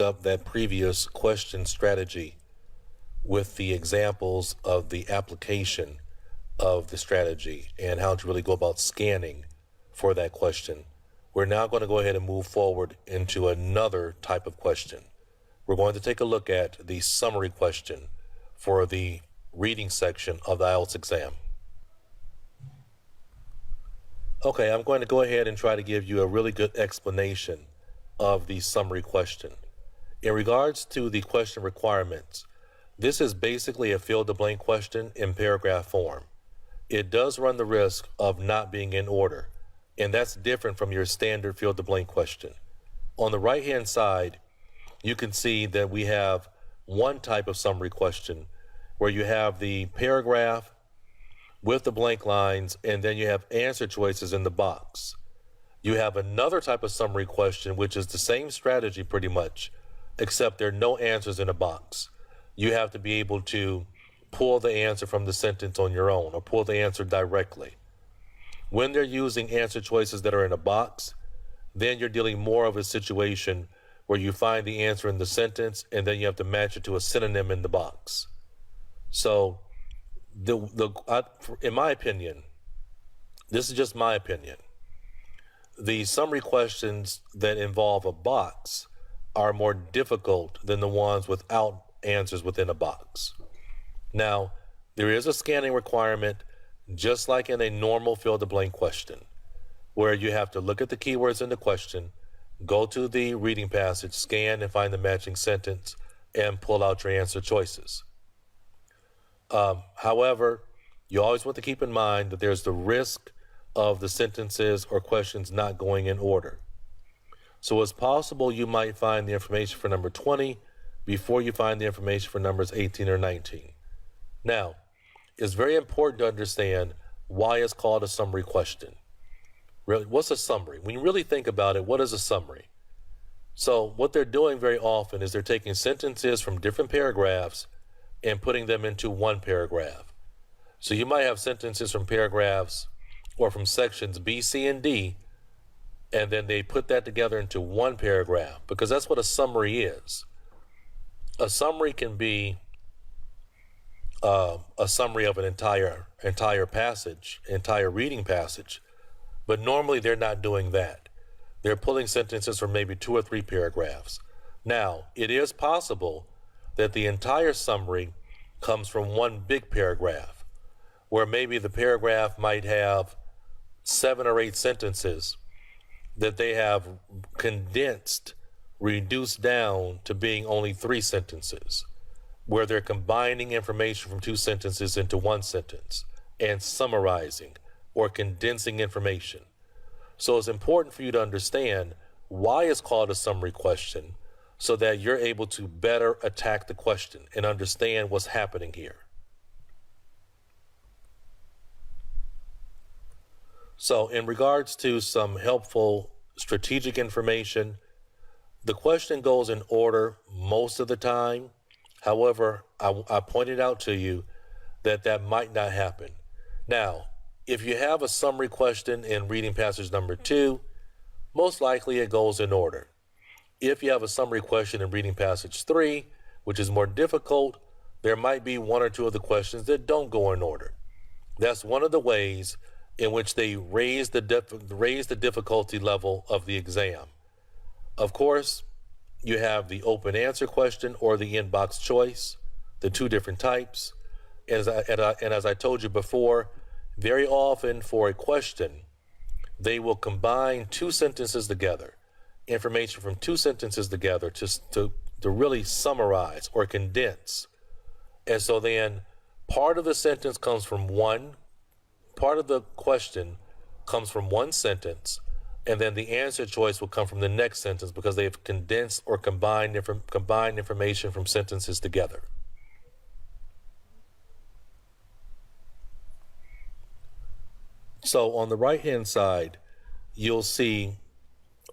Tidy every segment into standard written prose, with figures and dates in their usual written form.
up that previous question strategy with the examples of the application of the strategy and how to really go about scanning for that question. We're now going to go ahead and move forward into another type of question. We're going to take a look at the summary question for the reading section of the IELTS exam. Okay, I'm going to go ahead and try to give you a really good explanation of the summary question. In regards to the question requirements, this is basically a fill-the-blank question in paragraph form. It does run the risk of not being in order, and that's different from your standard fill-the-blank question. On the right-hand side, you can see that we have one type of summary question where you have the paragraph with the blank lines, and then you have answer choices in the box. You have another type of summary question, which is the same strategy pretty much, except there are no answers in a box. You have to be able to pull the answer from the sentence on your own or pull the answer directly. When they're using answer choices that are in a box, then you're dealing more of a situation where you find the answer in the sentence and then you have to match it to a synonym in the box. So in my opinion, this is just my opinion, the summary questions that involve a box are more difficult than the ones without answers within a box. Now, there is a scanning requirement, just like in a normal fill-the-blank question, where you have to look at the keywords in the question, go to the reading passage, scan and find the matching sentence, and pull out your answer choices. However, you always want to keep in mind that there's the risk of the sentences or questions not going in order. So it's possible you might find the information for number 20 before you find the information for numbers 18 or 19. Now, it's very important to understand why it's called a summary question. Really, what's a summary? When you really think about it, what is a summary? So what they're doing very often is they're taking sentences from different paragraphs and putting them into one paragraph. So you might have sentences from paragraphs or from sections B, C, and D, and then they put that together into one paragraph, because that's what a summary is. A summary can be a summary of an entire passage, entire reading passage, but normally they're not doing that. They're pulling sentences from maybe 2 or 3 paragraphs. Now, it is possible that the entire summary comes from one big paragraph, where maybe the paragraph might have 7 or 8 sentences that they have condensed, reduced down to being only 3 sentences, where they're combining information from 2 sentences into 1 sentence and summarizing or condensing information. So it's important for you to understand why it's called a summary question, so that you're able to better attack the question and understand what's happening here. So in regards to some helpful strategic information, the question goes in order most of the time. However, I pointed out to you that that might not happen. Now, if you have a summary question in reading passage number 2, most likely it goes in order. If you have a summary question in reading passage 3, which is more difficult, there might be 1 or 2 of the questions that don't go in order. That's one of the ways in which they raise the difficulty level of the exam. Of course, you have the open answer question or the in-box choice, the 2 different types. And as I told you before, very often for a question, they will combine 2 sentences together, information from 2 sentences together to really summarize or condense. And so then part of the sentence comes from part of the question comes from 1 sentence, and then the answer choice will come from the next sentence, because they've condensed or combined information from sentences together. So on the right-hand side, you'll see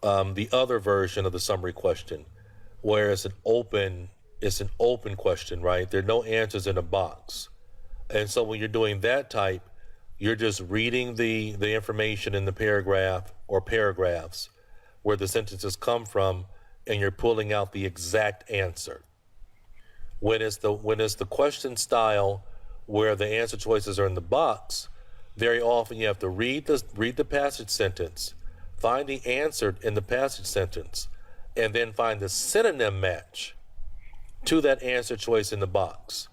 the other version of the summary question, where it's an open question, right? There are no answers in a box. And so when you're doing that type, you're just reading the information in the paragraph or paragraphs where the sentences come from, and you're pulling out the exact answer. When it's the question style where the answer choices are in the box, very often you have to read the passage sentence, find the answer in the passage sentence, and then find the synonym match to that answer choice in the box.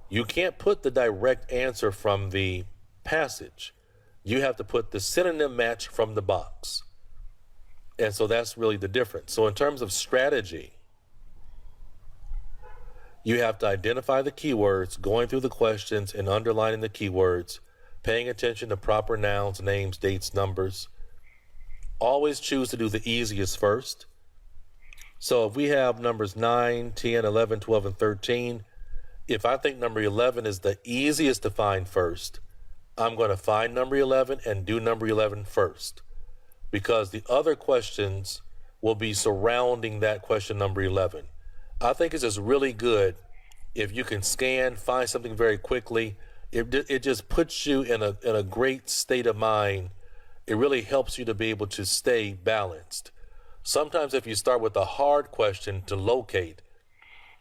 You can't put the direct answer from the passage. You have to put the synonym match from the box. And so that's really the difference. So in terms of strategy, you have to identify the keywords, going through the questions and underlining the keywords, paying attention to proper nouns, names, dates, numbers. Always choose to do the easiest first. So if we have numbers 9, 10, 11, 12, and 13, if I think number 11 is the easiest to find first, I'm going to find number 11 and do number 11 first, because the other questions will be surrounding that question number 11. I think it's just really good if you can scan, find something very quickly. It just puts you in a great state of mind. It really helps you to be able to stay balanced. Sometimes if you start with a hard question to locate,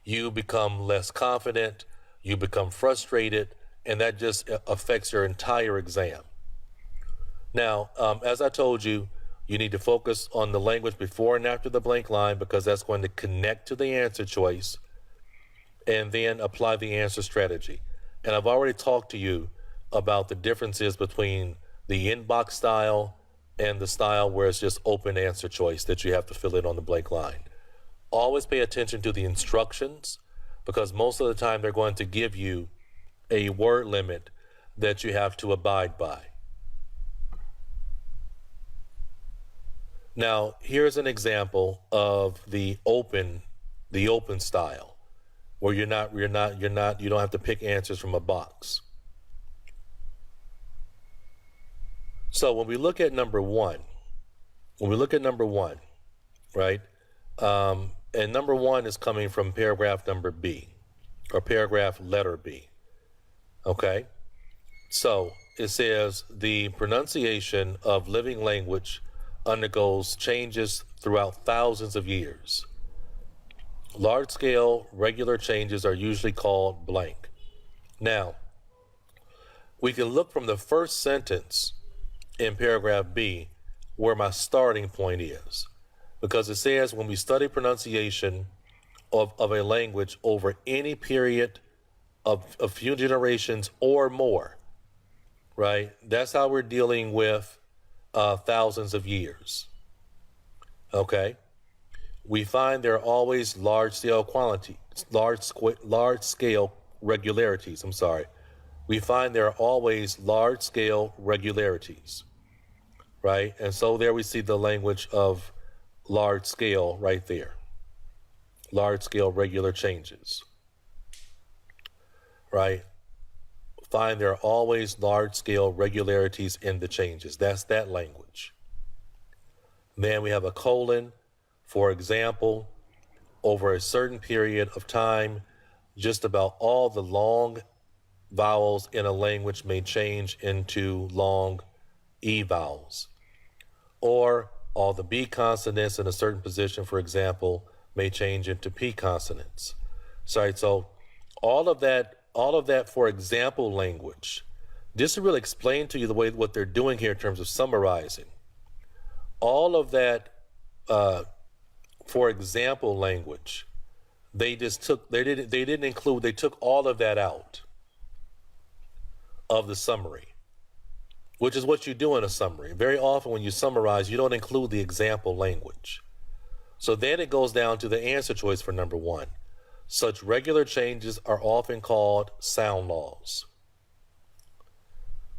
you become less confident, you become frustrated, and that just affects your entire exam. Now, as I told you, you need to focus on the language before and after the blank line, because that's going to connect to the answer choice, and then apply the answer strategy. And I've already talked to you about the differences between the inbox style and the style where it's just open answer choice that you have to fill in on the blank line. Always pay attention to the instructions, because most of the time they're going to give you a word limit that you have to abide by. Now, here's an example of the open style, where you don't have to pick answers from a box. So when we look at number one, right? And number one is coming from paragraph number B, or paragraph letter B. Okay? So it says the pronunciation of living language undergoes changes throughout thousands of years. Large-scale, regular changes are usually called blank. Now, we can look from the first sentence in paragraph B where my starting point is, because it says when we study pronunciation of a language over any period of a few generations or more, right? That's how we're dealing with thousands of years. Okay? We find there are always large-scale regularities. We find there are always large-scale regularities, right? And so there we see the language of large scale right there. Large-scale regular changes, right? Find there are always large-scale regularities in the changes. That's that language. Then we have a colon. For example, over a certain period of time, just about all the long vowels in a language may change into long E vowels. Or all the B consonants in a certain position, for example, may change into P consonants. So all of that, for example, language, just to really explain to you what they're doing here in terms of summarizing. All of that, for example, language, they took all of that out of the summary, which is what you do in a summary. Very often when you summarize, you don't include the example language. So then it goes down to the answer choice for number one. Such regular changes are often called sound laws.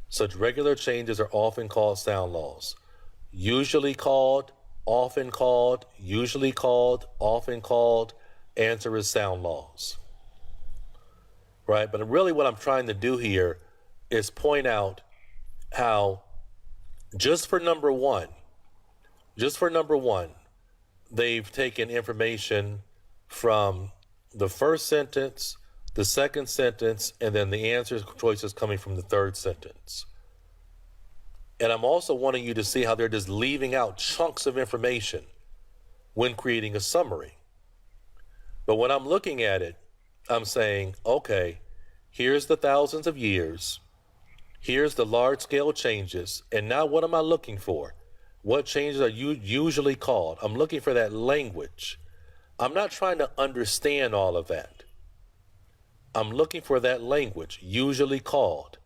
Such regular changes are often called sound laws. Usually called, often called, usually called, often called. Answer is sound laws. Right? But really what I'm trying to do here is point out how just for number one, they've taken information from the first sentence, the second sentence, and then the answer choices coming from the third sentence. And I'm also wanting you to see how they're just leaving out chunks of information when creating a summary. But when I'm looking at it, I'm saying, okay, here's the thousands of years. Here's the large scale changes. And now what am I looking for? What changes are usually called? I'm looking for that language. I'm not trying to understand all of that. I'm looking for that language, usually called,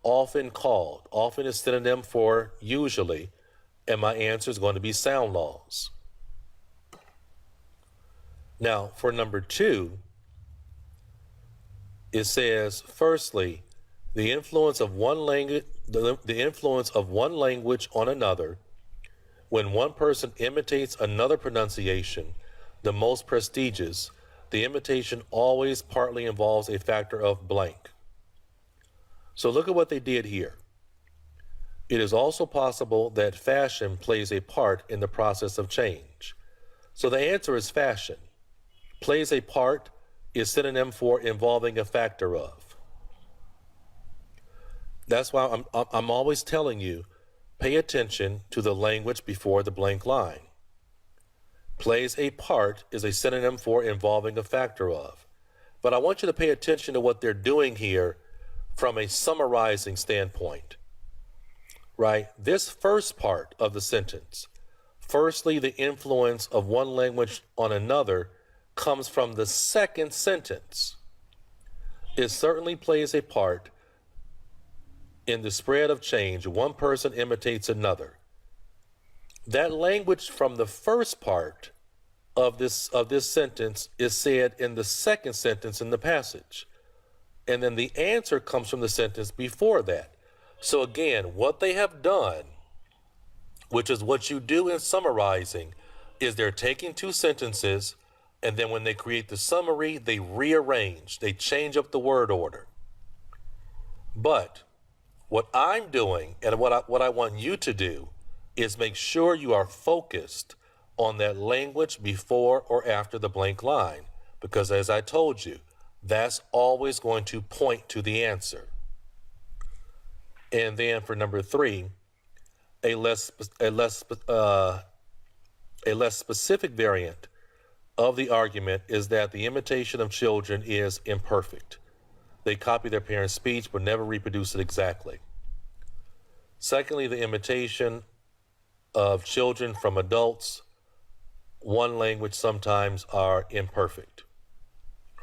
often called. Often is synonym for usually. And my answer is going to be sound laws. Now, for number 2, it says, firstly, the influence of one language on another. When one person imitates another pronunciation, the most prestigious, the imitation always partly involves a factor of blank. So look at what they did here. It is also possible that fashion plays a part in the process of change. So the answer is fashion. Plays a part is synonym for involving a factor of. That's why I'm always telling you, pay attention to the language before the blank line. Plays a part is a synonym for involving a factor of. But I want you to pay attention to what they're doing here from a summarizing standpoint. Right? This first part of the sentence, firstly, the influence of one language on another, comes from the second sentence. It certainly plays a part in the spread of change. One person imitates another. That language from the first part of this sentence is said in the second sentence in the passage. And then the answer comes from the sentence before that. So again, what they have done, which is what you do in summarizing, is they're taking 2 sentences, and then when they create the summary, they rearrange, they change up the word order. But what I'm doing, and what I want you to do, is make sure you are focused on that language before or after the blank line, because as I told you, that's always going to point to the answer. And then for number 3, a less specific variant of the argument is that the imitation of children is imperfect. They copy their parents' speech but never reproduce it exactly. Secondly, the imitation of children from adults, one language, sometimes are imperfect,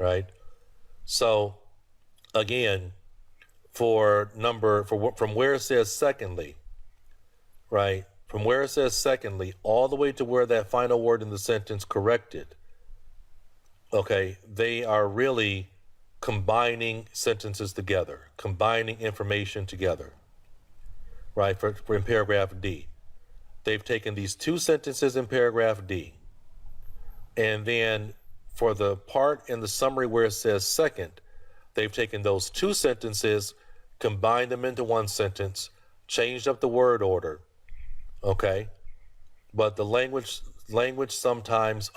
right? So again, from where it says secondly, right? From where it says secondly, all the way to where that final word in the sentence corrected, okay, they are really combining sentences together, combining information together, right? For in paragraph D. They've taken these 2 sentences in paragraph D, and then for the part in the summary where it says second, they've taken those 2 sentences, combined them into 1 sentence, changed up the word order, okay? But the language sometimes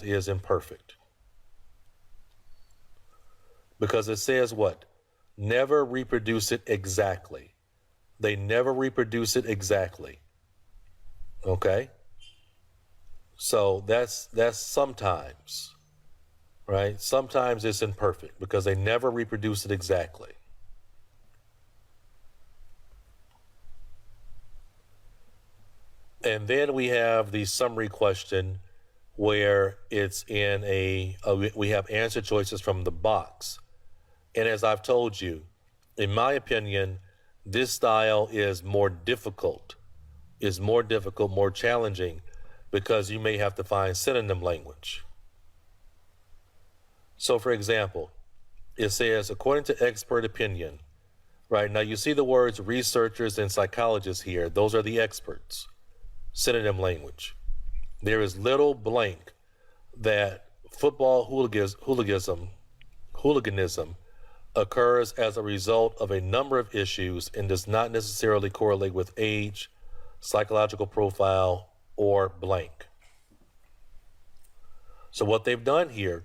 is imperfect. Because it says what? Never reproduce it exactly. They never reproduce it exactly. Okay? So that's sometimes, right? Sometimes it's imperfect because they never reproduce it exactly. And then we have the summary question where it's in we have answer choices from the box. And as I've told you, in my opinion, this style is more difficult, more challenging, because you may have to find synonym language. So for example, it says, according to expert opinion, right? Now you see the words researchers and psychologists here. Those are the experts. Synonym language. There is little blank that football hooliganism occurs as a result of a number of issues and does not necessarily correlate with age, psychological profile, or blank. So what they've done here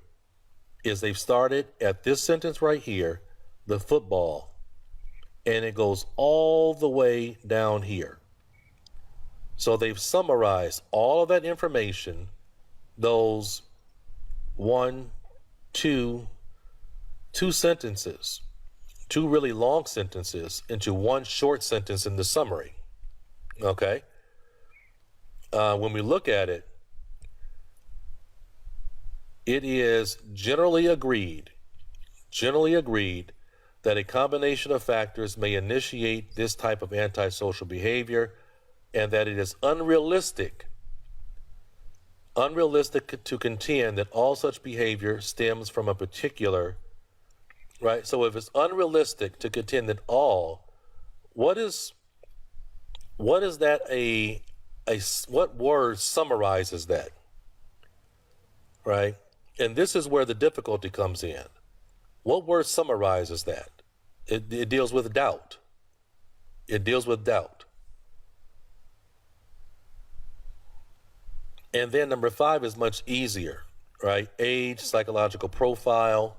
is they've started at this sentence right here, the football, and it goes all the way down here. So they've summarized all of that information, those two sentences, two really long sentences, into one short sentence in the summary. Okay? When we look at it, it is generally agreed that a combination of factors may initiate this type of antisocial behavior, and that it is unrealistic to contend that all such behavior stems from a particular, right? So if it's unrealistic to contend that all, what is that what word summarizes that, right? And this is where the difficulty comes in. What word summarizes that? It deals with doubt. It deals with doubt. And then number 5 is much easier, right? Age, psychological profile,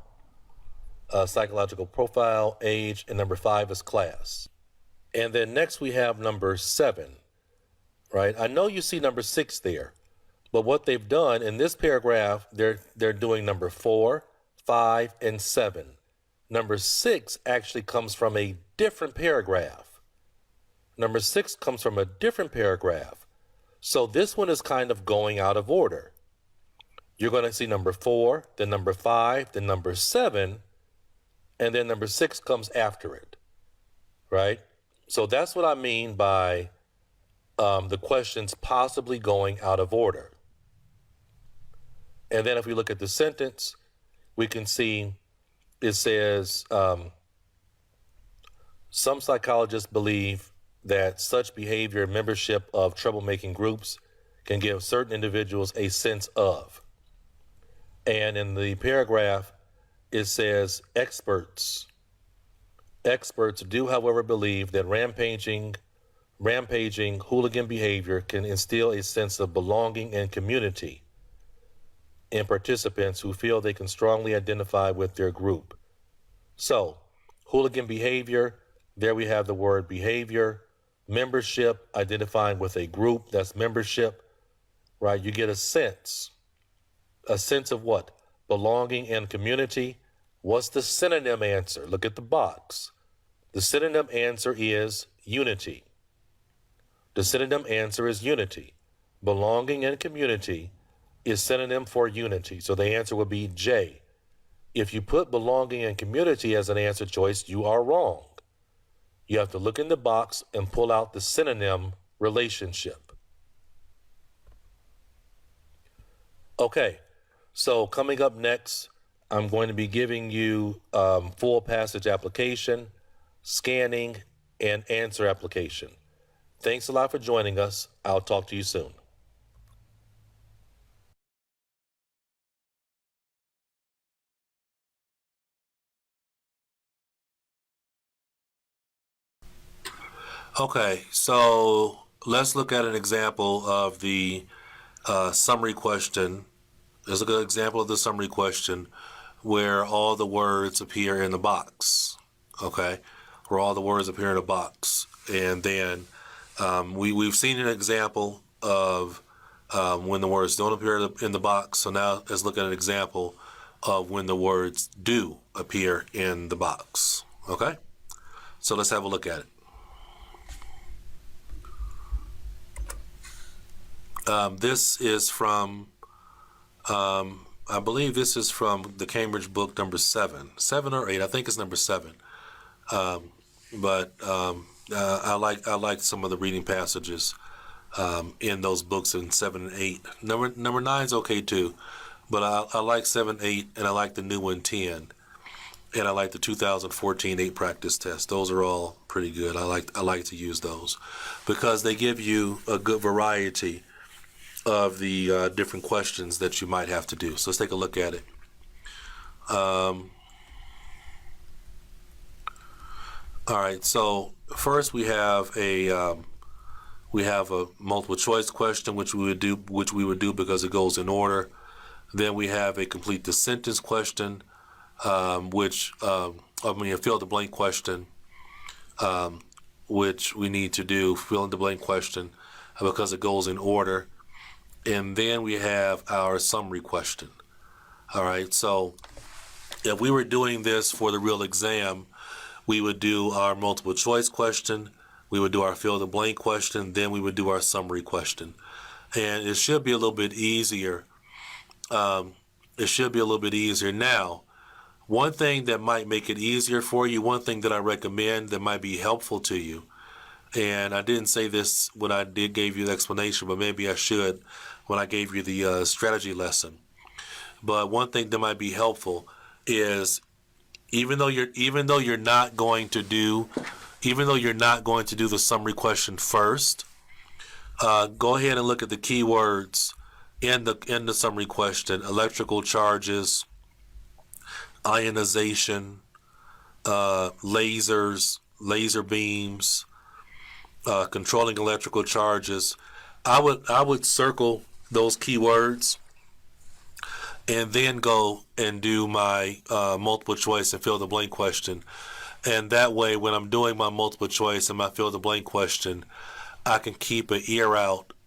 age, and number 5 is class. And then next we have number 7, right? I know you see number 6 there, but what they've done in this paragraph, they're doing number 4, 5, and 7. Number 6 actually comes from a different paragraph. Number 6 comes from a different paragraph. So this one is kind of going out of order. You're going to see number 4, then number 5, then number 7, and then number 6 comes after it, right? So that's what I mean by the questions possibly going out of order. And then if we look at the sentence, we can see it says, some psychologists believe that such behavior and membership of troublemaking groups can give certain individuals a sense of. And in the paragraph, it says experts do, however, believe that rampaging hooligan behavior can instill a sense of belonging and community in participants who feel they can strongly identify with their group. So, hooligan behavior, there we have the word behavior. Membership, identifying with a group, that's membership, right? You get a sense of what? Belonging and community. What's the synonym answer? Look at the box. The synonym answer is unity. The synonym answer is unity. Belonging and community is synonym for unity. So the answer would be J. If you put belonging and community as an answer choice, you are wrong. You have to look in the box and pull out the synonym relationship. Okay, so coming up next, I'm going to be giving you full passage application, scanning, and answer application. Thanks a lot for joining us. I'll talk to you soon. Okay, so let's look at an example of the summary question. There's a good example of the summary question where all the words appear in the box, okay? Where all the words appear in a box. And then we've seen an example of when the words don't appear in the box. So now let's look at an example of when the words do appear in the box, okay? So let's have a look at it. This is from, I believe this is from the Cambridge book number 7 or 8. I think it's number 7. But I like some of the reading passages in those books in 7 and 8. Number 9 is okay too, but I like 7, 8, and I like the new one 10, and I like the 2014 8 practice test. Those are all pretty good. I like to use those because they give you a good variety of the different questions that you might have to do. So let's take a look at it. All right. So first we have a multiple choice question, which we would do because it goes in order. Then we have a complete the sentence question, a fill the blank question, which we need to do fill in the blank question. because it goes in order. And then we have our summary question. All right, so if we were doing this for the real exam, we would do our multiple choice question, we would do our fill the blank question, then we would do our summary question. And it should be a little bit easier. Now, one thing that might make it easier for you, one thing that I recommend that might be helpful to you, and I didn't say this when I gave you the explanation, but maybe I should when I gave you the strategy lesson. But one thing that might be helpful is even though you're not going to do the summary question first, go ahead and look at the keywords in the summary question: electrical charges, ionization, lasers, laser beams, controlling electrical charges. I would circle those keywords and then go and do my multiple choice and fill the blank question. And that way, when I'm doing my multiple choice and my fill the blank question, I can keep I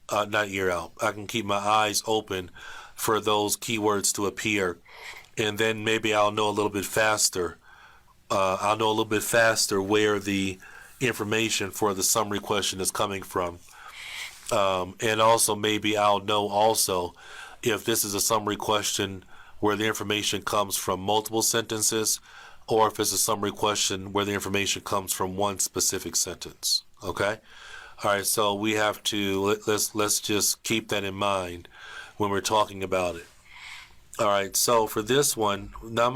can keep my eyes open for those keywords to appear. And then maybe I'll know a little bit faster. Where the information for the summary question is coming from. And also maybe I'll know also if this is a summary question where the information comes from multiple sentences, or if it's a summary question where the information comes from one specific sentence. Okay? All right, so we have to, let's just keep that in mind when we're talking about it. All right, so for this one, now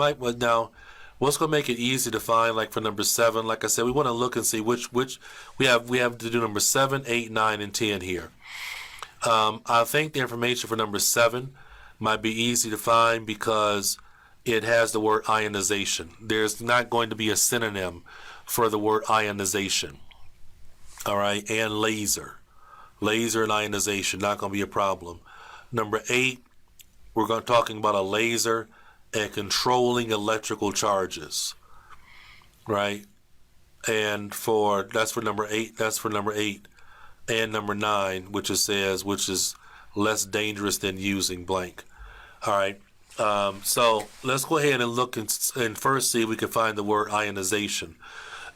what's going to make it easy to find, like for number 7, like I said, we want to look and see which we have to do number 7, 8, 9, and 10 here. I think the information for number 7 might be easy to find because it has the word ionization. There's not going to be a synonym for the word ionization. All right, and laser and ionization, not going to be a problem. Number 8, we're talking about a laser and controlling electrical charges, right? And that's for number 8. That's for number 8, and number 9, which is less dangerous than using blank. All right. So let's go ahead and look and first see if we can find the word ionization.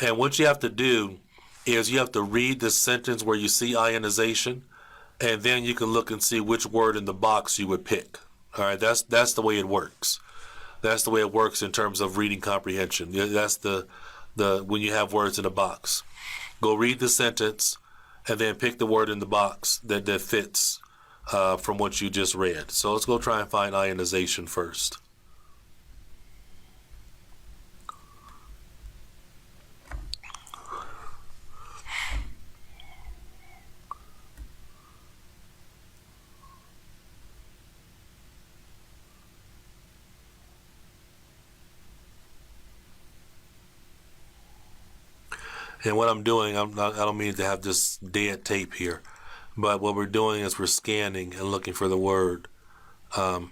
And what you have to do is you have to read the sentence where you see ionization, and then you can look and see which word in the box you would pick. All right. That's the way it works. That's the way it works in terms of reading comprehension. That's the when you have words in a box. Go read the sentence and then pick the word in the box that fits from what you just read. So let's go try and find ionization first. And what I'm doing, I don't mean to have this dead tape here, but what we're doing is we're scanning and looking for the word there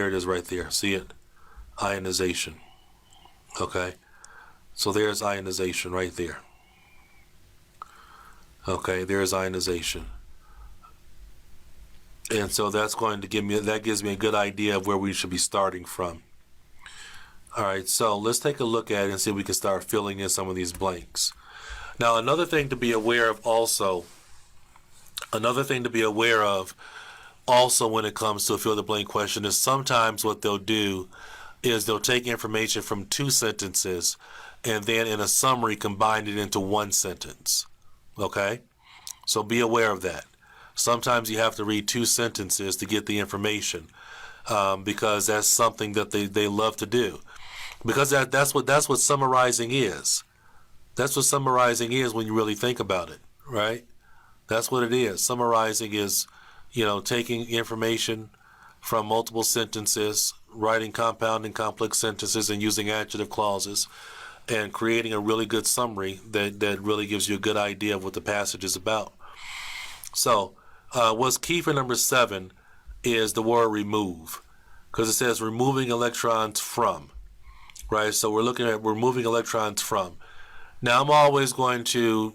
it is right there. See it? Ionization. Okay. So there's ionization right there. Okay, there's ionization. And so that gives me a good idea of where we should be starting from. All right, so let's take a look at it and see if we can start filling in some of these blanks. Now, another thing to be aware of also when it comes to a fill the blank question is sometimes what they'll do is they'll take information from 2 sentences and then in a summary combine it into one sentence. Okay? So be aware of that. Sometimes you have to read 2 sentences to get the information because that's something that they love to do. Because that's what summarizing is. That's what summarizing is when you really think about it, right? That's what it is. Summarizing is, taking information from multiple sentences, writing compound and complex sentences, and using adjective clauses, and creating a really good summary that really gives you a good idea of what the passage is about. So, what's key for number 7 is the word remove, because it says removing electrons from, right? So we're looking at removing electrons from. Now, I'm always going to,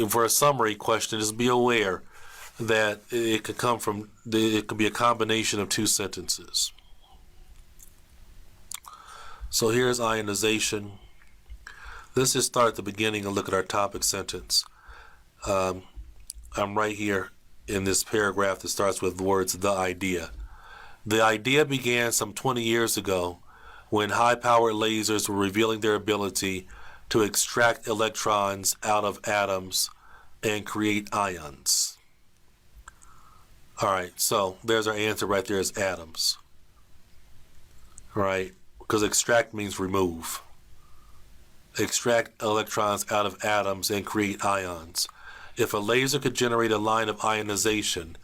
for a summary question, just be aware that it could come from, it could be a combination of two sentences. So here's ionization. Let's just start at the beginning and look at our topic sentence. I'm right here in this paragraph that starts with the words, the idea. The idea began some 20 years ago when high-powered lasers were revealing their ability to extract electrons out of atoms and create ions. All right, so there's our answer right there, is atoms. All right, because extract means remove. Extract electrons out of atoms and create ions. If a laser could generate a line of ionization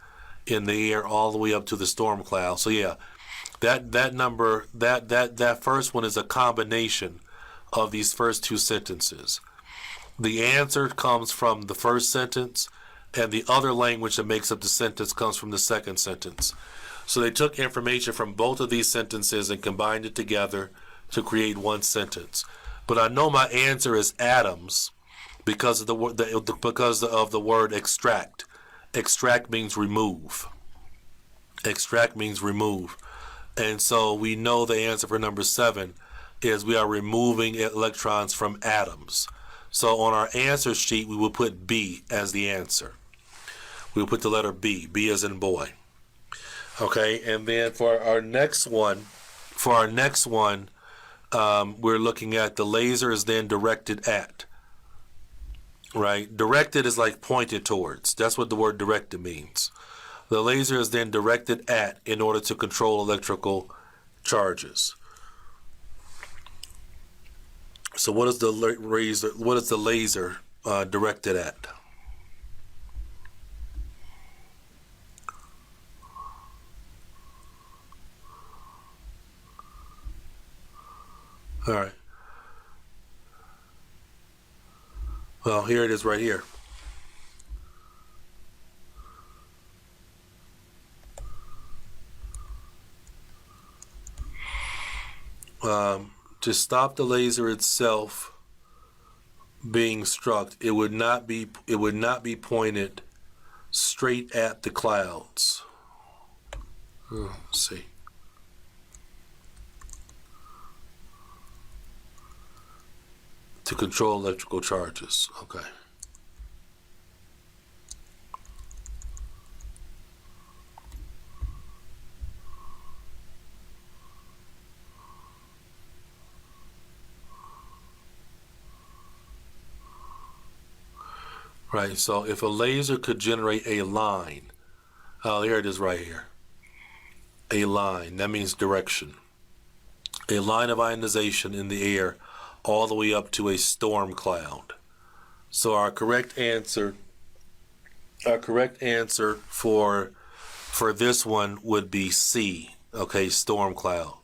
in the air all the way up to the storm cloud. So yeah, that first one is a combination of these first two sentences. The answer comes from the first sentence, and the other language that makes up the sentence comes from the second sentence. So they took information from both of these sentences and combined it together to create one sentence. But I know my answer is atoms because of the word extract. Extract means remove. Extract means remove. And so we know the answer for number 7 is we are removing electrons from atoms. So on our answer sheet, we will put B as the answer. We will put the letter B, B as in boy. Okay, and then for our next one, we're looking at the laser is then directed at. Right? Directed is like pointed towards. That's what the word directed means. The laser is then directed at in order to control electrical charges. So what is the laser? What is the laser directed at? All right. Well, here it is right here. To stop the laser itself being struck, it would not be pointed straight at the clouds. Let's see. To control electrical charges. Okay. Right, so if a laser could generate a line, oh, here it is right here. A line, that means direction. A line of ionization in the air all the way up to a storm cloud. So our correct answer for this one would be C, okay, storm cloud,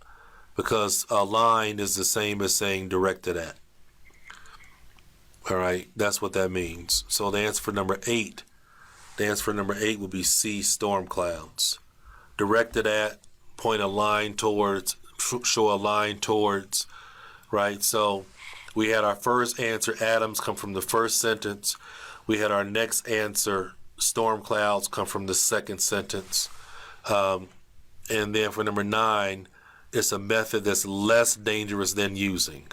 because a line is the same as saying directed at. All right, that's what that means. So the answer for number 8 would be C, storm clouds. Directed at, point a line towards, show a line towards, right? So we had our first answer, atoms, come from the first sentence. We had our next answer, storm clouds, come from the second sentence. And then for number 9, it's a method that's less dangerous than using.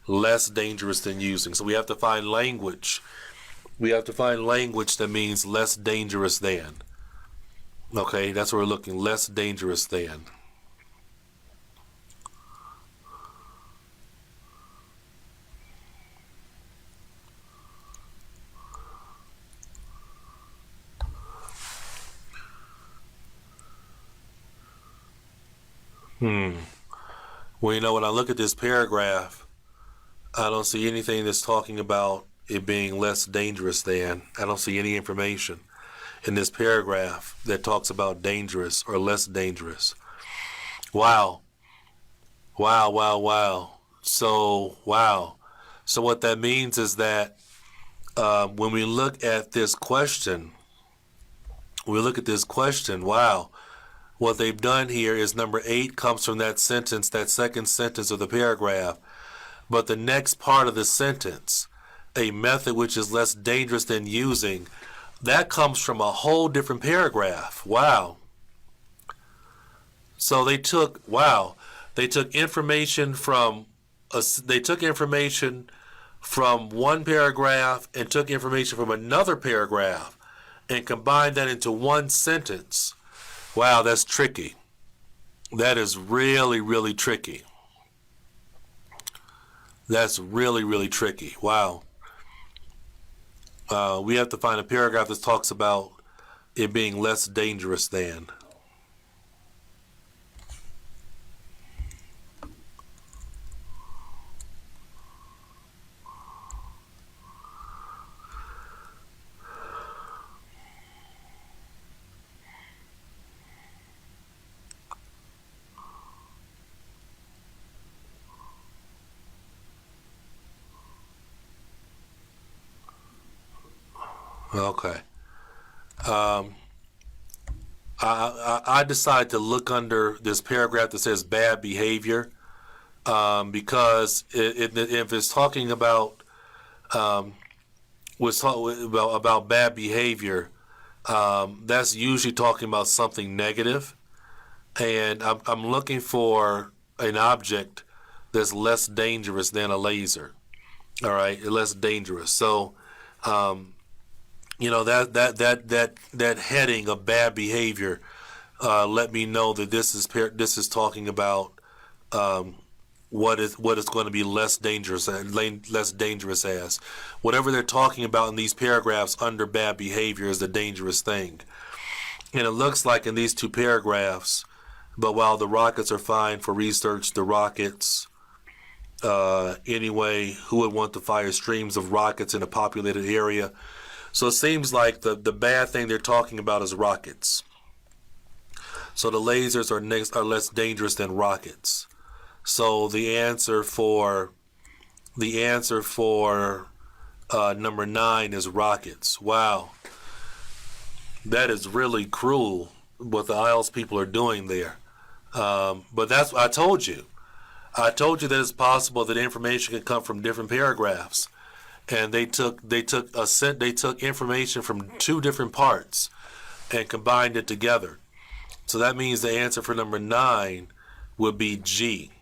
Less dangerous than using. So we have to find language. We have to find language that means less dangerous than. Okay, that's what we're looking, less dangerous than. Well, you know, when I look at this paragraph, I don't see anything that's talking about it being less dangerous than. I don't see any information in this paragraph that talks about dangerous or less dangerous. Wow. Wow, wow, wow. So what that means is that when we look at this question, wow, what they've done here is number 8 comes from that sentence, that second sentence of the paragraph. But the next part of the sentence, a method which is less dangerous than using, that comes from a whole different paragraph. Wow. So they took information from one paragraph and took information from another paragraph and combined that into one sentence. Wow, that's tricky. That is really, really tricky. That's really, really tricky. Wow. We have to find a paragraph that talks about it being less dangerous than. Okay. I decided to look under this paragraph that says bad behavior because if it's talking about about bad behavior, that's usually talking about something negative, and I'm looking for an object that's less dangerous than a laser. All right, less dangerous. So. That heading of bad behavior let me know that this is talking about what is going to be less dangerous as whatever they're talking about in these paragraphs under bad behavior is the dangerous thing. And it looks like in these two paragraphs, but while the rockets are fine for research, the rockets anyway, who would want to fire streams of rockets in a populated area? So it seems like the bad thing they're talking about is rockets. So the lasers are less dangerous than rockets. So the answer for number 9 is rockets. Wow, that is really cruel what the IELTS people are doing there. But that's what I told you. I told you that it's possible that information can come from different paragraphs. And they took information from two different parts and combined it together. So that means the answer for number 9 would be G.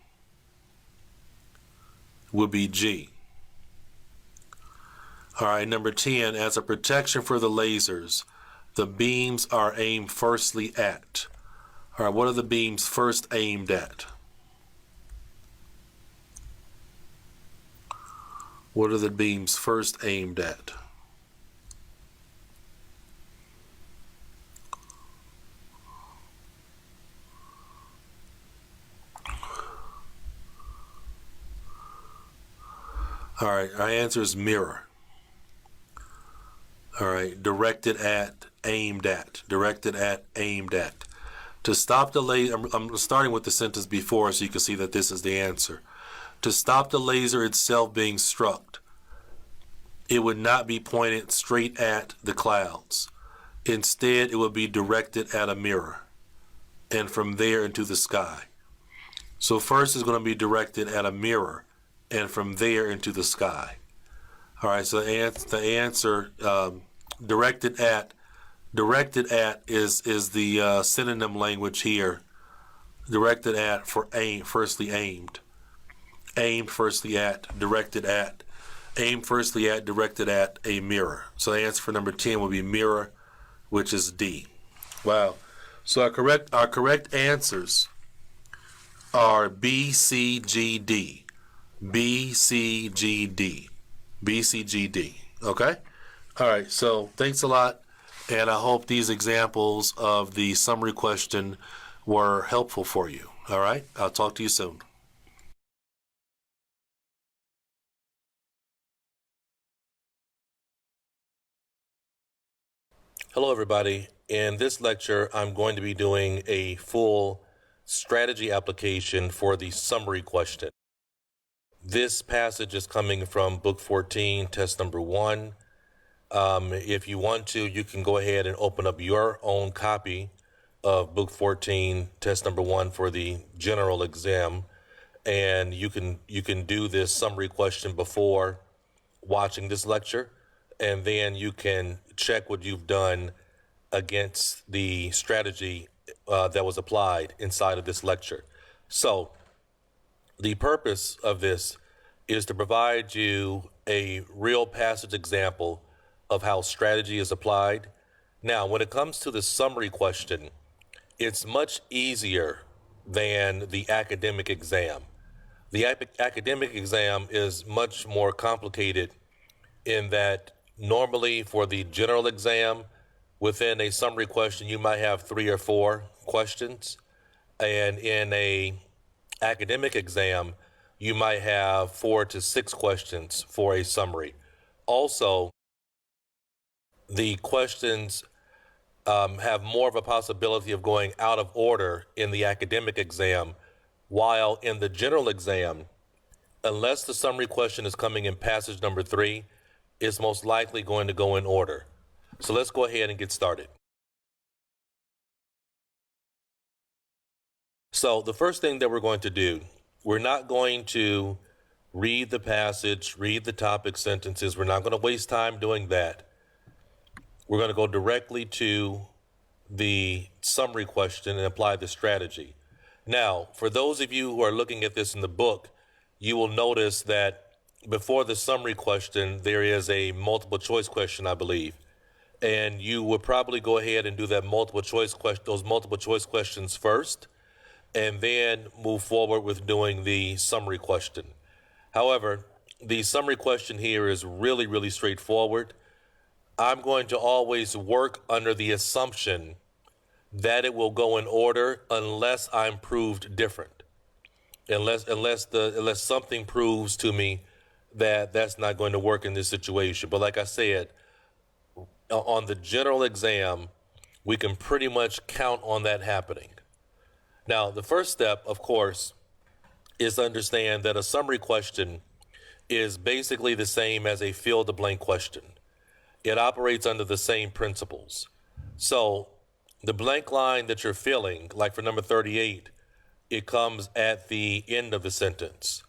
Would be G. All right, number 10, as a protection for the lasers, the beams are aimed firstly at. All right, what are the beams first aimed at? What are the beams first aimed at? All right, our answer is mirror. All right, directed at, aimed at. Directed at, aimed at. To stop the laser, I'm starting with the sentence before so you can see that this is the answer. To stop the laser itself being struck, it would not be pointed straight at the clouds. Instead, it would be directed at a mirror and from there into the sky. So first it's going to be directed at a mirror and from there into the sky. All right, so the answer directed at is the synonym language here. Directed at for aim, firstly aimed. Aimed firstly at, directed at. Aimed firstly at, directed at a mirror. So the answer for number 10 would be mirror, which is D. Wow. So our correct answers are B, C, G, D. B, C, G, D. B, C, G, D. Okay? All right, so thanks a lot, and I hope these examples of the summary question were helpful for you. All right? I'll talk to you soon. Hello, everybody. In this lecture, I'm going to be doing a full strategy application for the summary question. This passage is coming from Book 14, Test Number 1. If you want to, you can go ahead and open up your own copy of Book 14, Test Number 1 for the general exam, and you can do this summary question before watching this lecture, and then you can check what you've done against the strategy that was applied inside of this lecture. So the purpose of this is to provide you a real passage example of how strategy is applied. Now, when it comes to the summary question, it's much easier than the academic exam. The academic exam is much more complicated in that normally for the general exam, within a summary question, you might have 3 or 4 questions. And in a academic exam, you might have 4 to 6 questions for a summary. Also, the questions have more of a possibility of going out of order in the academic exam, while in the general exam, unless the summary question is coming in passage number 3, it's most likely going to go in order. So let's go ahead and get started. So the first thing that we're going to do, we're not going to read the passage, read the topic sentences. We're not going to waste time doing that. We're going to go directly to the summary question and apply the strategy. Now, for those of you who are looking at this in the book, you will notice that before the summary question, there is a multiple choice question, I believe. And you would probably go ahead and do that those multiple choice questions first, and then move forward with doing the summary question. However, the summary question here is really, really straightforward. I'm going to always work under the assumption that it will go in order unless I'm proved different. Unless something proves to me that that's not going to work in this situation. But like I said, on the general exam, we can pretty much count on that happening. Now, the first step, of course, is to understand that a summary question is basically the same as a fill-the-blank question. It operates under the same principles. So the blank line that you're filling, like for number 38, it comes at the end of the sentence.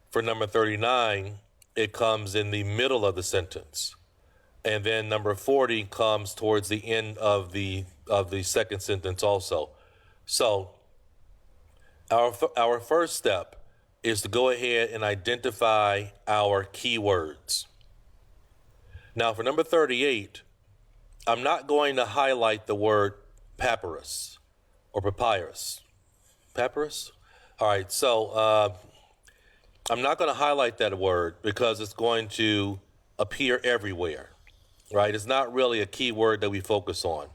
For number 39, it comes in the middle of the sentence. And then number 40 comes towards the end of the second sentence also. So our first step is to go ahead and identify our keywords. Now for number 38, I'm not going to highlight the word papyrus or papyrus. Papyrus? All right, so I'm not going to highlight that word because it's going to appear everywhere, right? It's not really a key word that we focus on.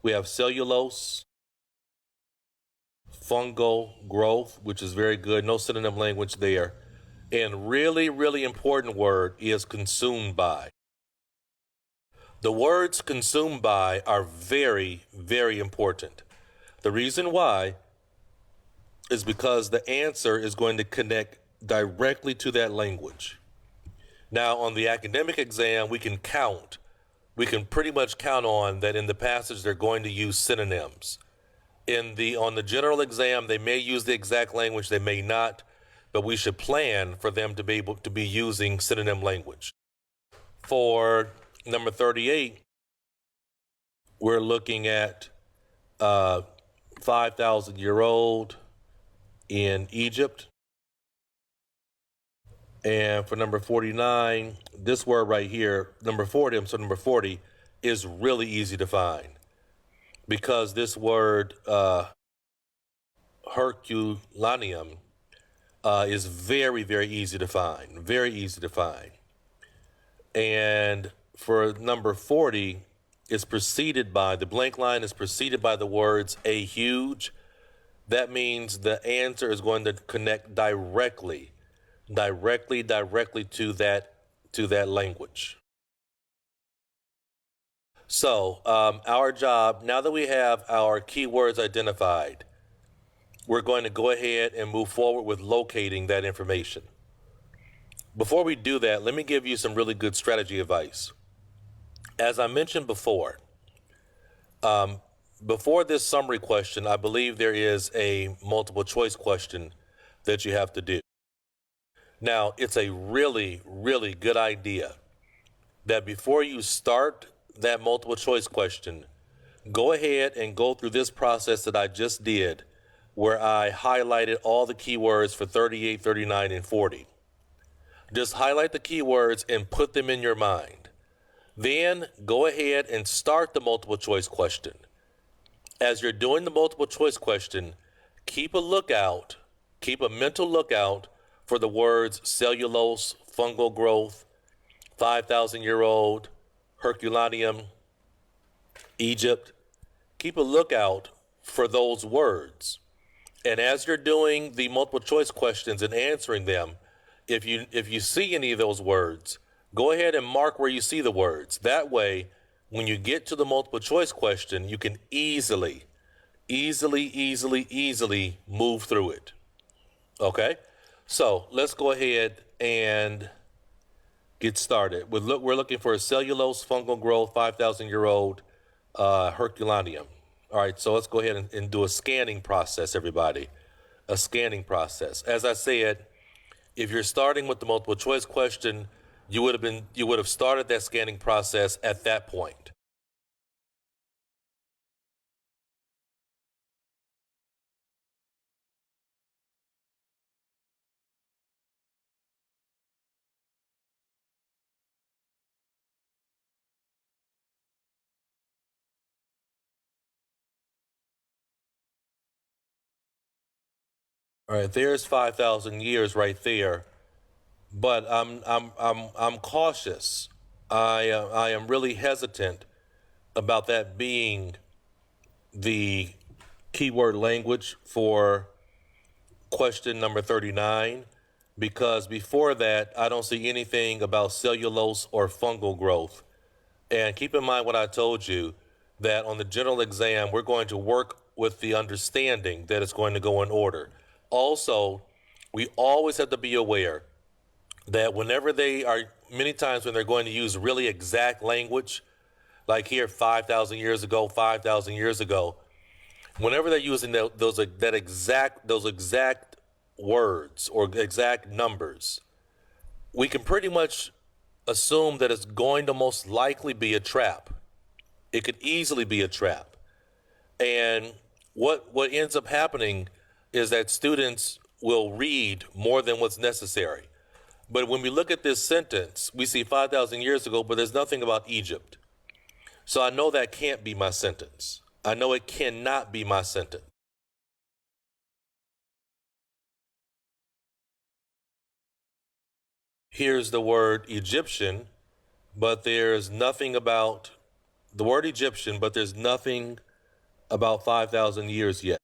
We have cellulose, fungal growth, which is very good. No synonym language there. And really, really important word is consumed by. The words consumed by are very, very important. The reason why is because the answer is going to connect directly to that language. Now, on the academic exam, we can pretty much count on that in the passage they're going to use synonyms. On the general exam, they may use the exact language, they may not, but we should plan for them to be able to be using synonym language. For number 38, we're looking at 5,000-year-old in Egypt. And for number 49, this word right here, number 40 is really easy to find because this word Herculaneum is very, very easy to find, And for number 40, the blank line is preceded by the words a huge. That means the answer is going to connect directly to that language. So our job, now that we have our keywords identified, we're going to go ahead and move forward with locating that information. Before we do that, let me give you some really good strategy advice. As I mentioned before this summary question, I believe there is a multiple choice question that you have to do. Now, it's a really, really good idea that before you start that multiple choice question, go ahead and go through this process that I just did, where I highlighted all the keywords for 38, 39, and 40. Just highlight the keywords and put them in your mind. Then go ahead and start the multiple choice question. As you're doing the multiple choice question, keep a mental lookout for the words cellulose, fungal growth, 5,000-year-old, Herculaneum, Egypt. Keep a lookout for those words. And as you're doing the multiple choice questions and answering them, if you see any of those words, go ahead and mark where you see the words. That way, when you get to the multiple choice question, you can easily move through it. Okay? So let's go ahead and get started. We're looking for a cellulose, fungal growth, 5,000-year-old Herculaneum. All right, so let's go ahead and do a scanning process, everybody. A scanning process. As I said, if you're starting with the multiple choice question, you would have started that scanning process at that point. All right, there's 5,000 years right there, but I'm cautious. I am really hesitant about that being the keyword language for question number 39, because before that, I don't see anything about cellulose or fungal growth. And keep in mind what I told you, that on the general exam, we're going to work with the understanding that it's going to go in order. Also, we always have to be aware that many times when they're going to use really exact language, like here 5,000 years ago, 5,000 years ago, whenever they're using those exact words or exact numbers, we can pretty much assume that it's going to most likely be a trap. It could easily be a trap. And what ends up happening is that students will read more than what's necessary. But when we look at this sentence, we see 5,000 years ago, but there's nothing about Egypt. So I know that can't be my sentence. I know it cannot be my sentence. Here's the word Egyptian, but there's nothing about the word Egyptian, but there's nothing about 5,000 years yet.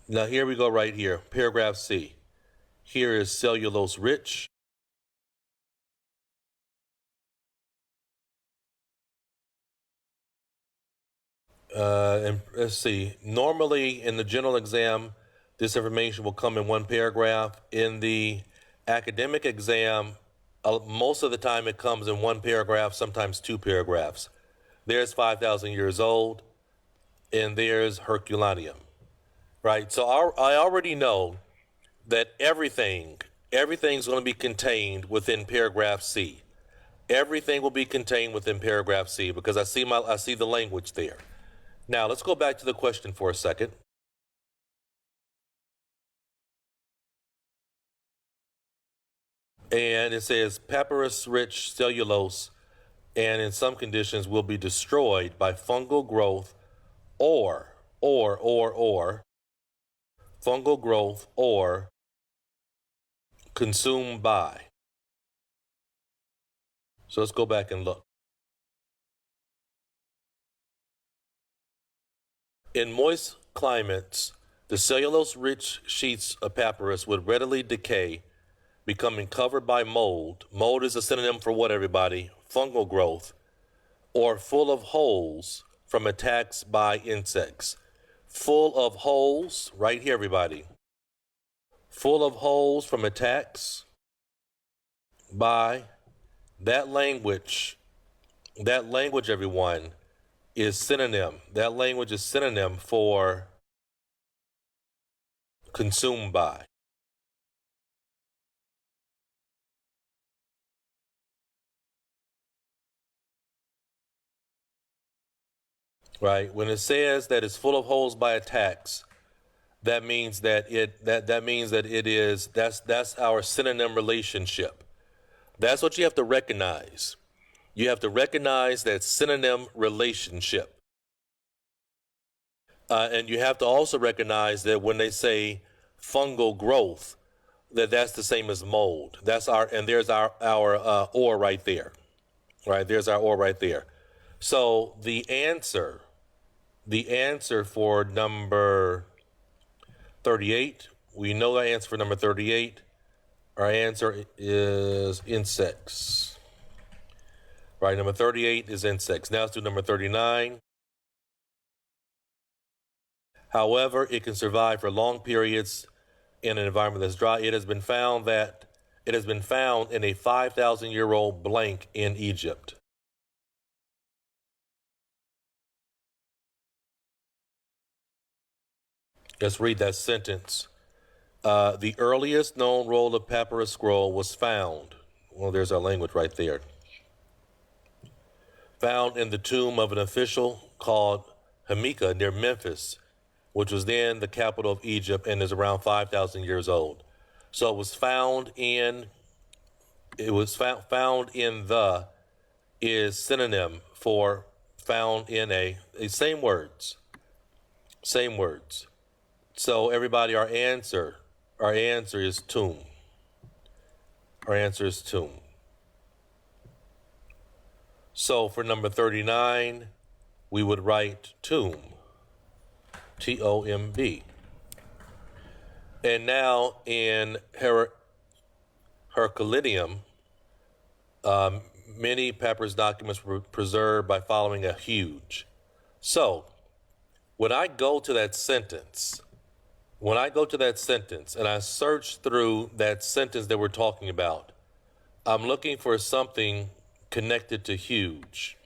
Now here we go right here, paragraph C. Here is cellulose rich. And let's see, normally in the general exam, this information will come in one paragraph. In the academic exam, most of the time it comes in one paragraph, sometimes two paragraphs. There's 5,000 years old, and there's Herculaneum, right? So I already know that everything's going to be contained within paragraph C. Everything will be contained within paragraph C because I see the language there. Now let's go back to the question for a second. And it says papyrus-rich cellulose, and in some conditions will be destroyed by fungal growth or fungal growth or consumed by. So let's go back and look. In moist climates, the cellulose-rich sheets of papyrus would readily decay, becoming covered by mold. Mold is a synonym for what, everybody? Fungal growth, or full of holes from attacks by insects. Full of holes, right here, everybody. Full of holes from attacks by that language, everyone, is synonym. That language is synonym for consumed by. right? When it says that it's full of holes by attacks, that means that that's our synonym relationship. That's what you have to recognize. You have to recognize that synonym relationship. And you have to also recognize that when they say fungal growth, that's the same as mold. There's our or right there, right? There's our or right there. So the answer for number 38, we know the answer for number 38. Our answer is insects. Right, number 38 is insects. Now let's do number 39. However, it can survive for long periods in an environment that's dry. It has been found in a 5,000-year-old blank in Egypt. Let's read that sentence. The earliest known roll of papyrus scroll was found. Well, there's our language right there. Found in the tomb of an official called Hemika near Memphis, which was then the capital of Egypt and is around 5,000 years old. So it was found in the is synonym for found in a same words. So everybody, our answer is tomb. Our answer is tomb. So for number 39, we would write tomb. T-O-M-B. And now in Herculaneum, many papyrus documents were preserved by following a huge. So when I go to that sentence and I search through that sentence that we're talking about, I'm looking for something connected to huge,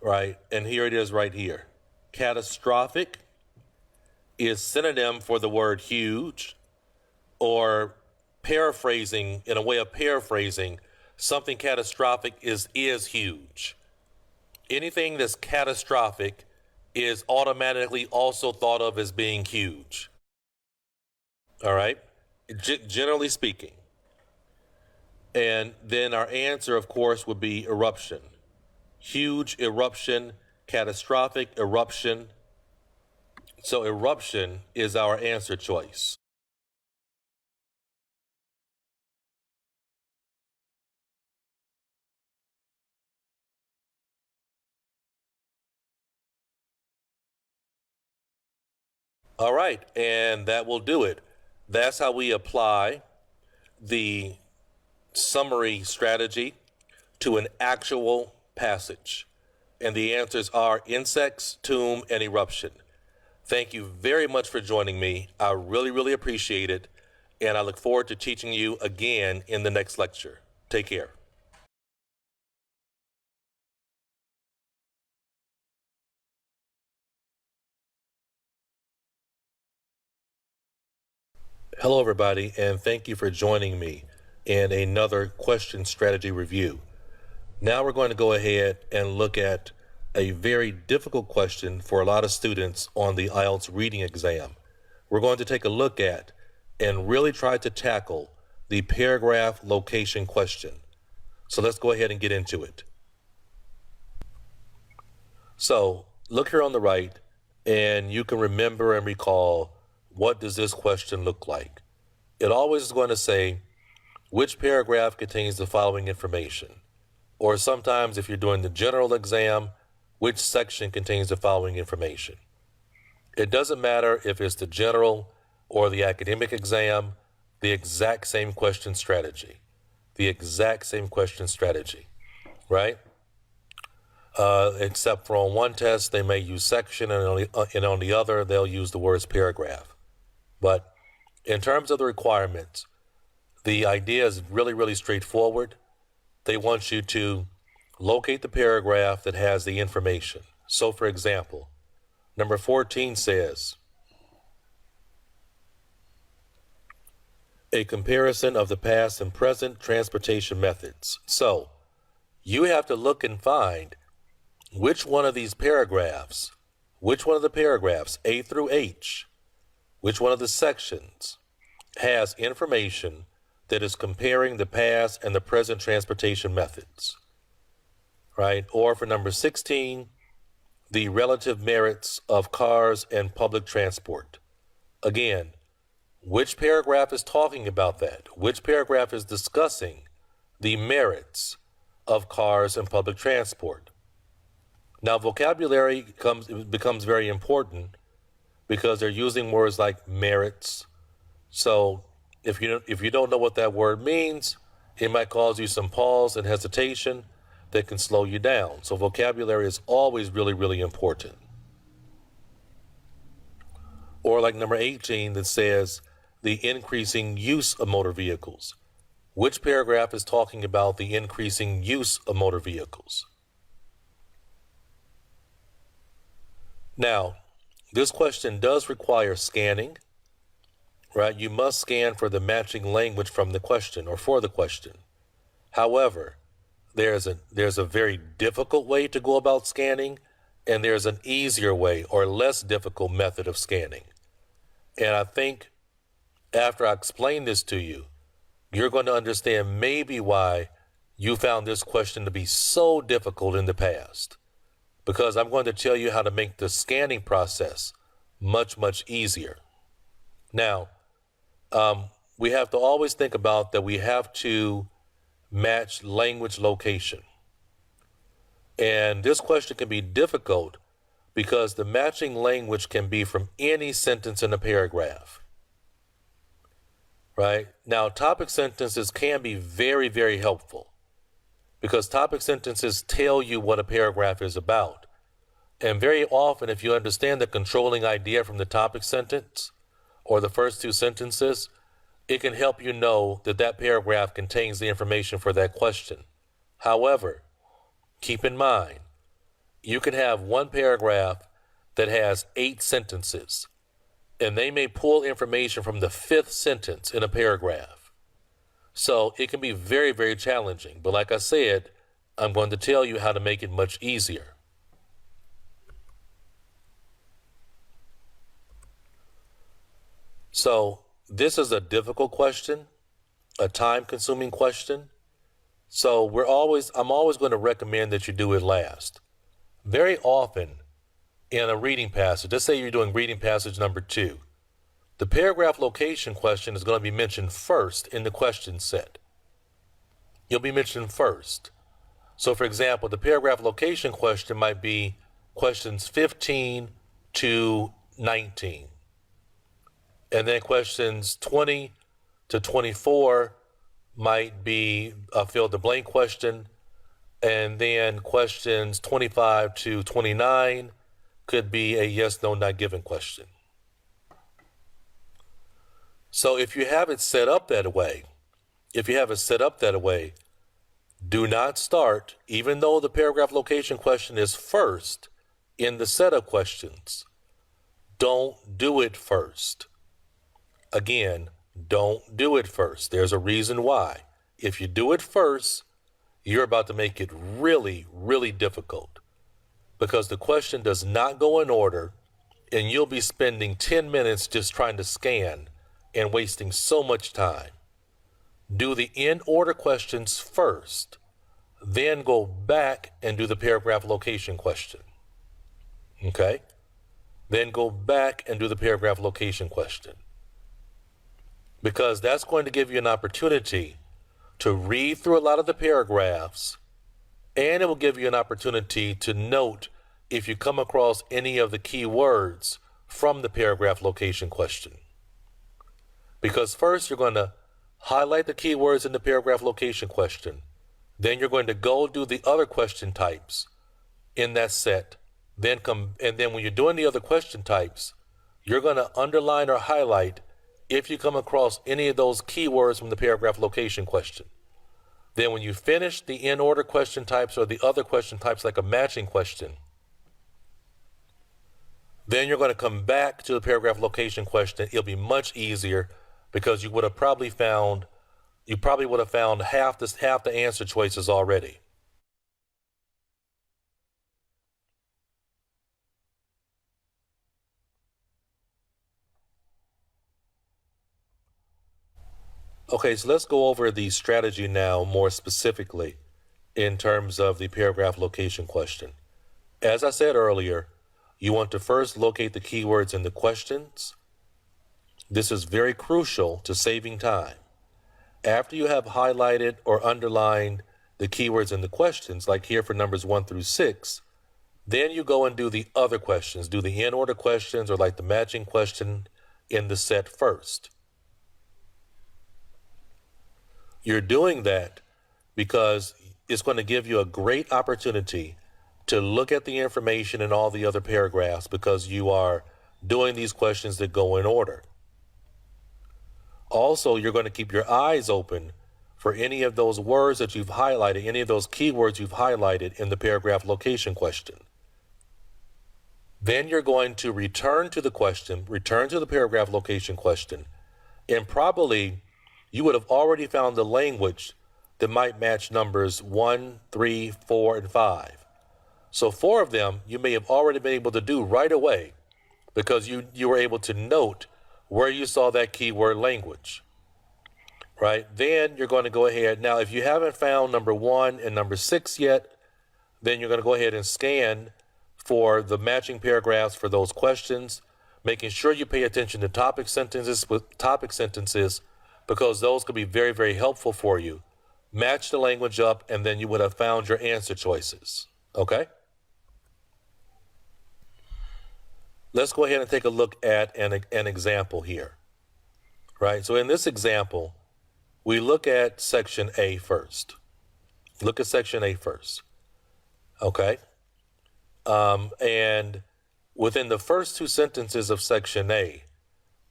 right? And here it is right here. Catastrophic is synonym for the word huge, or paraphrasing, in a way of paraphrasing, something catastrophic is huge. Anything that's catastrophic is automatically also thought of as being huge. All right? Generally speaking. And then our answer, of course, would be eruption. Huge eruption, catastrophic eruption. So eruption is our answer choice. All right, and that will do it. That's how we apply the summary strategy to an actual passage. And the answers are insects, tomb, and eruption. Thank you very much for joining me. I really, really appreciate it. And I look forward to teaching you again in the next lecture. Take care. Hello, everybody, and thank you for joining me in another question strategy review. Now we're going to go ahead and look at a very difficult question for a lot of students on the IELTS reading exam. We're going to take a look at and really try to tackle the paragraph location question. So let's go ahead and get into it. So look here on the right, and you can remember and recall, what does this question look like? It always is going to say, which paragraph contains the following information? Or sometimes if you're doing the general exam, which section contains the following information? It doesn't matter if it's the general or the academic exam, the exact same question strategy. The exact same question strategy, right? Except for on one test, they may use section, and on the other, they'll use the words paragraph. But in terms of the requirements, the idea is really, really straightforward. They want you to locate the paragraph that has the information. So, for example, number 14 says, a comparison of the past and present transportation methods. So, you have to look and find which one of these paragraphs, which one of the paragraphs, A through H, which one of the sections has information that is comparing the past and the present transportation methods, right? Or for number 16, the relative merits of cars and public transport. Again, which paragraph is talking about that? Which paragraph is discussing the merits of cars and public transport? Now, vocabulary becomes very important because they're using words like merits. So if you don't know what that word means, it might cause you some pause and hesitation that can slow you down. So vocabulary is always really, really important. Or like number 18 that says the increasing use of motor vehicles. Which paragraph is talking about the increasing use of motor vehicles? Now, this question does require scanning, right? You must scan for the matching language from the question or for the question. However, there's a very difficult way to go about scanning, and there's an easier way or less difficult method of scanning. And I think after I explain this to you, you're going to understand maybe why you found this question to be so difficult in the past. Because I'm going to tell you how to make the scanning process much, much easier. Now, we have to always think about that we have to match language location. And this question can be difficult because the matching language can be from any sentence in a paragraph. Right? Now, topic sentences can be very, very helpful because topic sentences tell you what a paragraph is about. And very often, if you understand the controlling idea from the topic sentence or the first two sentences, it can help you know that that paragraph contains the information for that question. However, keep in mind, you can have one paragraph that has 8 sentences, and they may pull information from the 5th sentence in a paragraph. So it can be very, very challenging. But like I said, I'm going to tell you how to make it much easier. So this is a difficult question, a time-consuming question. So I'm always going to recommend that you do it last. Very often in a reading passage, let's say you're doing reading passage number 2, the paragraph location question is going to be mentioned first in the question set. You'll be mentioned first. So for example, the paragraph location question might be questions 15 to 19. And then questions 20 to 24 might be a fill the blank question. And then questions 25 to 29 could be a yes, no, not given question. So if you have it set up that way, do not start, even though the paragraph location question is first in the setup questions. Don't do it first. Again, don't do it first. There's a reason why. If you do it first, you're about to make it really, really difficult because the question does not go in order and you'll be spending 10 minutes just trying to scan and wasting so much time. Do the in order questions first, then go back and do the paragraph location question. Okay? Then go back and do the paragraph location question. Because that's going to give you an opportunity to read through a lot of the paragraphs, and it will give you an opportunity to note if you come across any of the key words from the paragraph location question. Because first you're going to highlight the keywords in the paragraph location question. Then you're going to go do the other question types in that set. And then when you're doing the other question types, you're going to underline or highlight if you come across any of those keywords from the paragraph location question. Then when you finish the in order question types or the other question types like a matching question, then you're going to come back to the paragraph location question. It'll be much easier because you would have probably found half the answer choices already. Okay, so let's go over the strategy now more specifically in terms of the paragraph location question. As I said earlier, you want to first locate the keywords in the questions. This is very crucial to saving time. After you have highlighted or underlined the keywords in the questions, like here for numbers 1 through 6, then you go and do the other questions, do the in order questions or like the matching question in the set first. You're doing that because it's going to give you a great opportunity to look at the information in all the other paragraphs because you are doing these questions that go in order. Also, you're going to keep your eyes open for any of those words that you've highlighted, any of those keywords you've highlighted in the paragraph location question. Then you're going to return to the question, return to the paragraph location question, and probably you would have already found the language that might match numbers 1, 3, 4, and 5. So 4 of them you may have already been able to do right away because you were able to note where you saw that keyword language, right? Then you're going to go ahead. Now, if you haven't found number 1 and number 6 yet, then you're going to go ahead and scan for the matching paragraphs for those questions, making sure you pay attention to topic sentences because those could be very, very helpful for you. Match the language up, and then you would have found your answer choices, okay? Let's go ahead and take a look at an example here, right? So in this example, we look at section A first. Look at section A first, okay? And within the first 2 sentences of section A,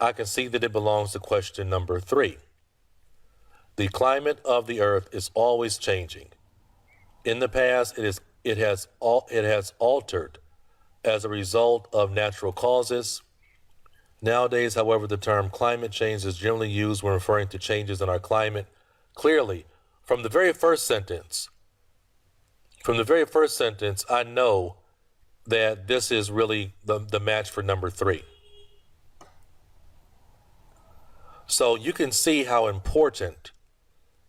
I can see that it belongs to question number 3. The climate of the earth is always changing. In the past, it has altered as a result of natural causes. Nowadays, however, the term climate change is generally used when referring to changes in our climate. Clearly, from the very first sentence, I know that this is really the match for number 3. So you can see how important,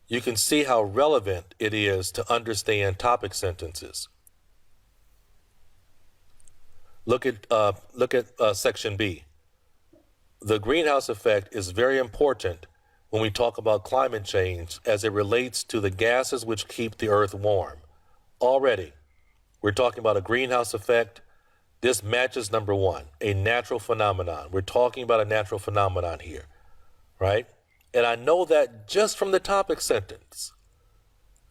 you can see how relevant it is to understand topic sentences. Look at section B. The greenhouse effect is very important when we talk about climate change as it relates to the gases which keep the earth warm. Already, we're talking about a greenhouse effect. This matches number 1, a natural phenomenon. We're talking about a natural phenomenon here, right? And I know that just from the topic sentence.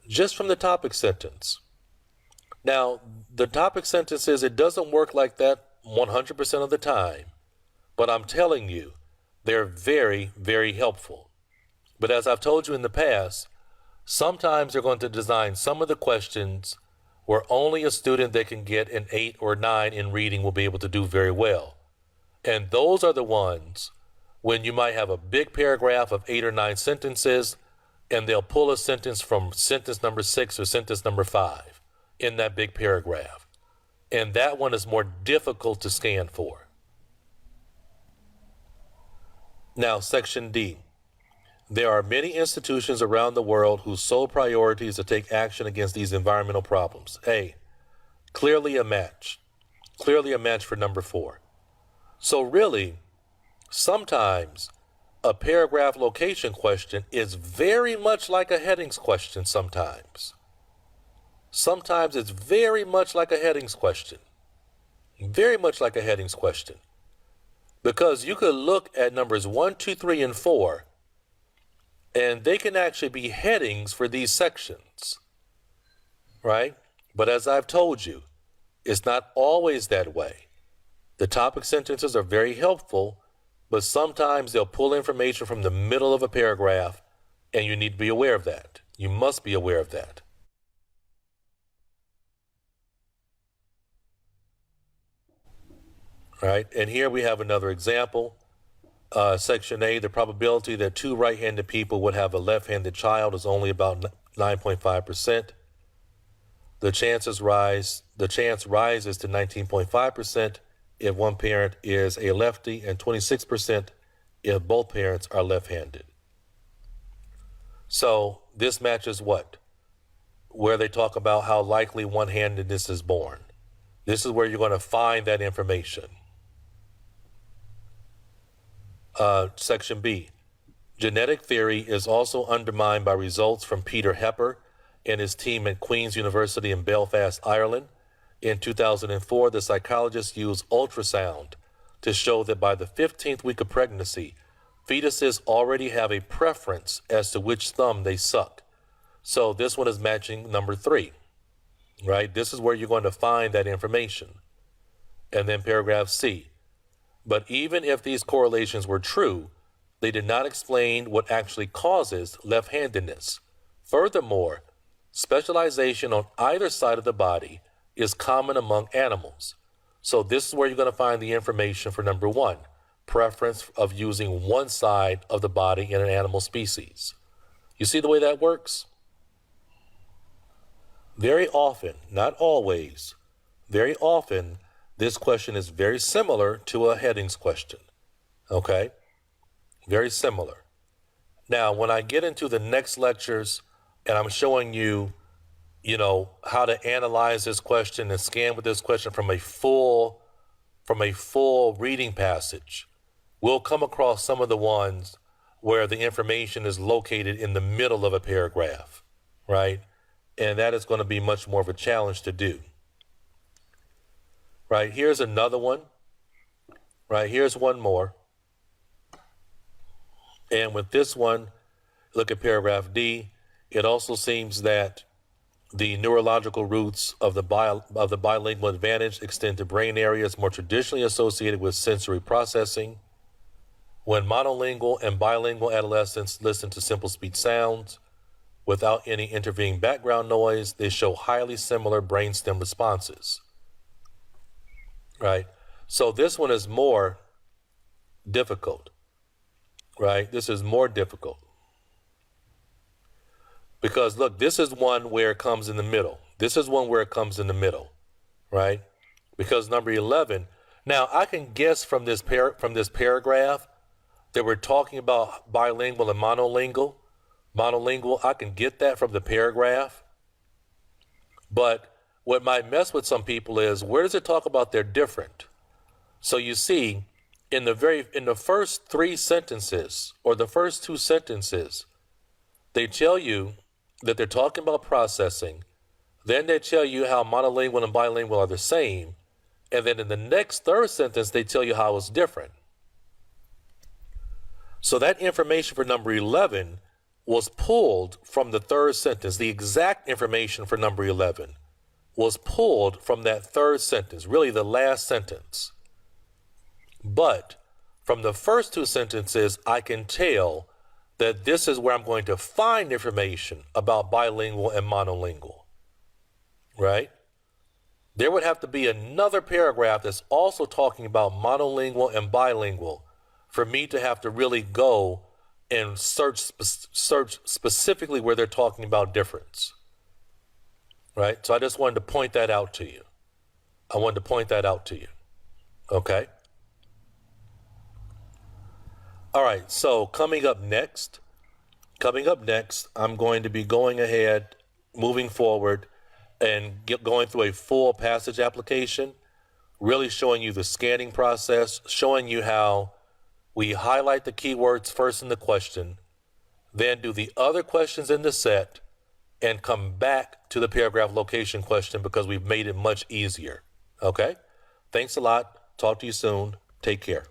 Just from the topic sentence. Now, the topic sentences, it doesn't work like that 100% of the time. But I'm telling you, they're very, very helpful. But as I've told you in the past, sometimes they're going to design some of the questions where only a student that can get an 8 or 9 in reading will be able to do very well. And those are the ones when you might have a big paragraph of 8 or 9 sentences, and they'll pull a sentence from sentence number 6 or sentence number 5 in that big paragraph. And that one is more difficult to scan for. Now, section D. There are many institutions around the world whose sole priority is to take action against these environmental problems. A, clearly a match. Clearly a match for number 4. So really, sometimes a paragraph location question is very much like a headings question sometimes. Sometimes it's very much like a headings question. Very much like a headings question. Because you could look at numbers 1, 2, 3, and 4, and they can actually be headings for these sections, right? But as I've told you, it's not always that way. The topic sentences are very helpful, but sometimes they'll pull information from the middle of a paragraph, and you need to be aware of that. You must be aware of that. Right? And here we have another example. Section A, the probability that 2 right-handed people would have a left-handed child is only about 9.5%. The chance rises to 19.5% if one parent is a lefty and 26% if both parents are left-handed. So this matches what? Where they talk about how likely one-handedness is born. This is where you're going to find that information. Section B. Genetic theory is also undermined by results from Peter Hepper and his team at Queen's University in Belfast, Ireland. In 2004, the psychologists used ultrasound to show that by the 15th week of pregnancy, fetuses already have a preference as to which thumb they suck. So this one is matching number 3, right? This is where you're going to find that information. And then paragraph C. But even if these correlations were true, they did not explain what actually causes left-handedness. Furthermore, specialization on either side of the body is common among animals. So this is where you're going to find the information for number 1, preference of using one side of the body in an animal species. You see the way that works? Very often, not always, very often, this question is very similar to a headings question. Okay? Very similar. Now, when I get into the next lectures and I'm showing you, how to analyze this question and scan with this question from a full reading passage, we'll come across some of the ones where the information is located in the middle of a paragraph, right? And that is going to be much more of a challenge to do. Right, here's another one. Right, here's one more. And with this one, look at paragraph D. It also seems that the neurological roots of the bilingual advantage extend to brain areas more traditionally associated with sensory processing. When monolingual and bilingual adolescents listen to simple speech sounds without any intervening background noise, they show highly similar brainstem responses. Right? So this one is more difficult. Right? This is more difficult. Because look, this is one where it comes in the middle. This is one where it comes in the middle. Right? Because number 11, now I can guess from this paragraph that we're talking about bilingual and monolingual. Monolingual, I can get that from the paragraph. But what might mess with some people is, where does it talk about they're different? So you see, in the first 3 sentences, or the first 2 sentences, they tell you that they're talking about processing. Then they tell you how monolingual and bilingual are the same. And then in the next 3rd sentence, they tell you how it's different. So that information for number 11 was pulled from the 3rd sentence. The exact information for number 11 was pulled from that 3rd sentence, really the last sentence. But from the first 2 sentences, I can tell that this is where I'm going to find information about bilingual and monolingual, right? There would have to be another paragraph that's also talking about monolingual and bilingual for me to have to really go and search specifically where they're talking about difference, right? So I just wanted to point that out to you. Okay? All right, so coming up next, I'm going to be going ahead, moving forward, and going through a full passage application, really showing you the scanning process, showing you how we highlight the keywords first in the question, then do the other questions in the set, and come back to the paragraph location question because we've made it much easier. Okay? Thanks a lot. Talk to you soon. Take care.